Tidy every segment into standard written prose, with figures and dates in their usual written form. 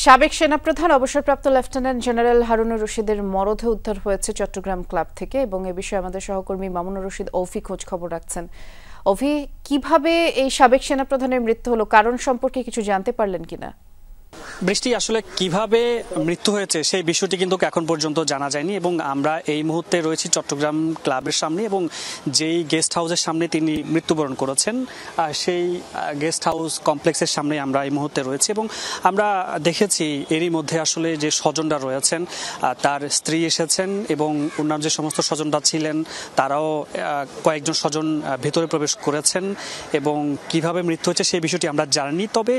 সাবেক সেনাপ্রধান অবসরপ্রাপ্ত লেফটেন্যান্ট জেনারেল হারুনুর রশিদের মরদেহ উদ্ধার হয়েছে চট্টগ্রাম ক্লাব থেকে এবং এ বিষয়ে আমাদের সহকর্মী মামুনুর রশিদ অফি খোঁজ খবর রাখছেন। অফি, কিভাবে এই সাবেক সেনাপ্রধানের মৃত্যু হলো, কারণ সম্পর্কে কিছু জানতে পারলেন কিনা? বৃষ্টি, আসলে কিভাবে মৃত্যু হয়েছে সেই বিষয়টি কিন্তু এখন পর্যন্ত জানা যায়নি এবং আমরা এই মুহূর্তে রয়েছি চট্টগ্রাম ক্লাবের সামনে এবং যেই গেস্ট হাউসের সামনে তিনি মৃত্যুবরণ করেছেন সেই গেস্ট হাউস কমপ্লেক্সের সামনে আমরা এই মুহূর্তে রয়েছি এবং আমরা দেখেছি এরই মধ্যে আসলে যে স্বজনরা রয়েছেন, তার স্ত্রী এসেছেন এবং অন্যান্য যে সমস্ত স্বজনরা ছিলেন তারাও কয়েকজন স্বজন ভেতরে প্রবেশ করেছেন এবং কিভাবে মৃত্যু হয়েছে সেই বিষয়টি আমরা জানি। তবে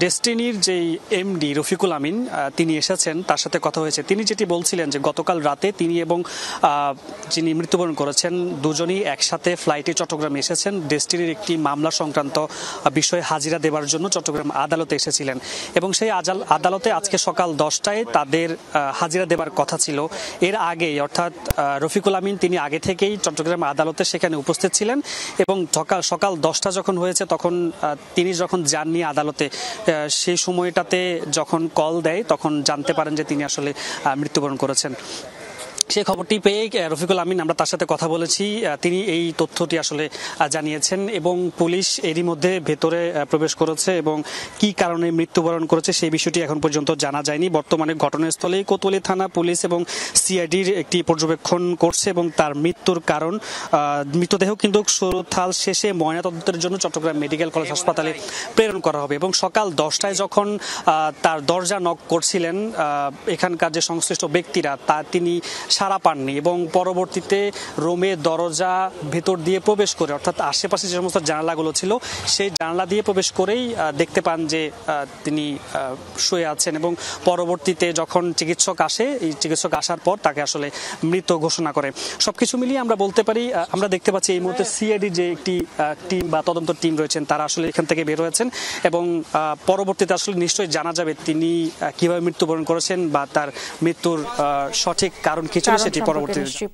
ডেস্টিনির যে এমডি রফিকুল আমিন তিনি এসেছেন, তার সাথে কথা হয়েছে। তিনি যেটি বলছিলেন যে গতকাল রাতে তিনি এবং যিনি মৃত্যুবরণ করেছেন দুজনই একসাথে ফ্লাইটে চট্টগ্রামে এসেছেন, ডেস্টিনির একটি মামলা সংক্রান্ত বিষয়ে হাজিরা দেওয়ার জন্য চট্টগ্রাম আদালতে এসেছিলেন এবং সেই আদালতে আজকে সকাল 10টায় তাদের হাজিরা দেওয়ার কথা ছিল। এর আগেই অর্থাৎ রফিকুল আমিন তিনি আগে থেকেই চট্টগ্রাম আদালতে সেখানে উপস্থিত ছিলেন এবং সকাল 10টা যখন হয়েছে তখন তিনি যখন যাননি আদালতে, সেই সময়টাতে যখন কল দেয় তখন জানতে পারেন যে তিনি আসলে মৃত্যুবরণ করেছেন। সেই খবরটি পেয়ে রফিকুল আমিন, আমরা তার সাথে কথা বলেছি, তিনি এই তথ্যটি আসলে জানিয়েছেন এবং পুলিশ এরই মধ্যে ভেতরে প্রবেশ করেছে এবং কি কারণে মৃত্যুবরণ করেছে সেই বিষয়টি এখন পর্যন্ত জানা যায়নি। বর্তমানে ঘটনাস্থলেই কোতোয়ালি থানা পুলিশ এবং সিআইডির একটি পর্যবেক্ষণ করছে এবং তার মৃত্যুর কারণ, মৃতদেহ কিন্তু সুরতহাল শেষে ময়নাতদন্তের জন্য চট্টগ্রাম মেডিকেল কলেজ হাসপাতালে প্রেরণ করা হবে এবং সকাল 10টায় যখন তার দরজা নক করছিলেন এখানকার যে সংশ্লিষ্ট ব্যক্তিরা, তিনি সাড়া পাননি এবং পরবর্তীতে রোমে দরজা ভেতর দিয়ে প্রবেশ করে, অর্থাৎ আশেপাশে যে সমস্ত জানালাগুলো ছিল সেই জানালা দিয়ে প্রবেশ করেই দেখতে পান যে তিনি শুয়ে আছেন এবং পরবর্তীতে যখন চিকিৎসক আসে, এই চিকিৎসক আসার পর তাকে আসলে মৃত ঘোষণা করে। সবকিছু মিলিয়ে আমরা বলতে পারি, আমরা দেখতে পাচ্ছি এই মুহূর্তে সিআইডি যে একটি টিম বা তদন্ত টিম রয়েছেন তারা আসলে এখান থেকে বের হয়েছেন এবং পরবর্তীতে আসলে নিশ্চয়ই জানা যাবে তিনি কিভাবে মৃত্যুবরণ করেছেন বা তার মৃত্যুর সঠিক কারণ কি ছিল সেটি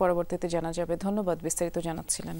পরবর্তীতে জানা যাবে। ধন্যবাদ, বিস্তারিত জানাচ্ছিলেন।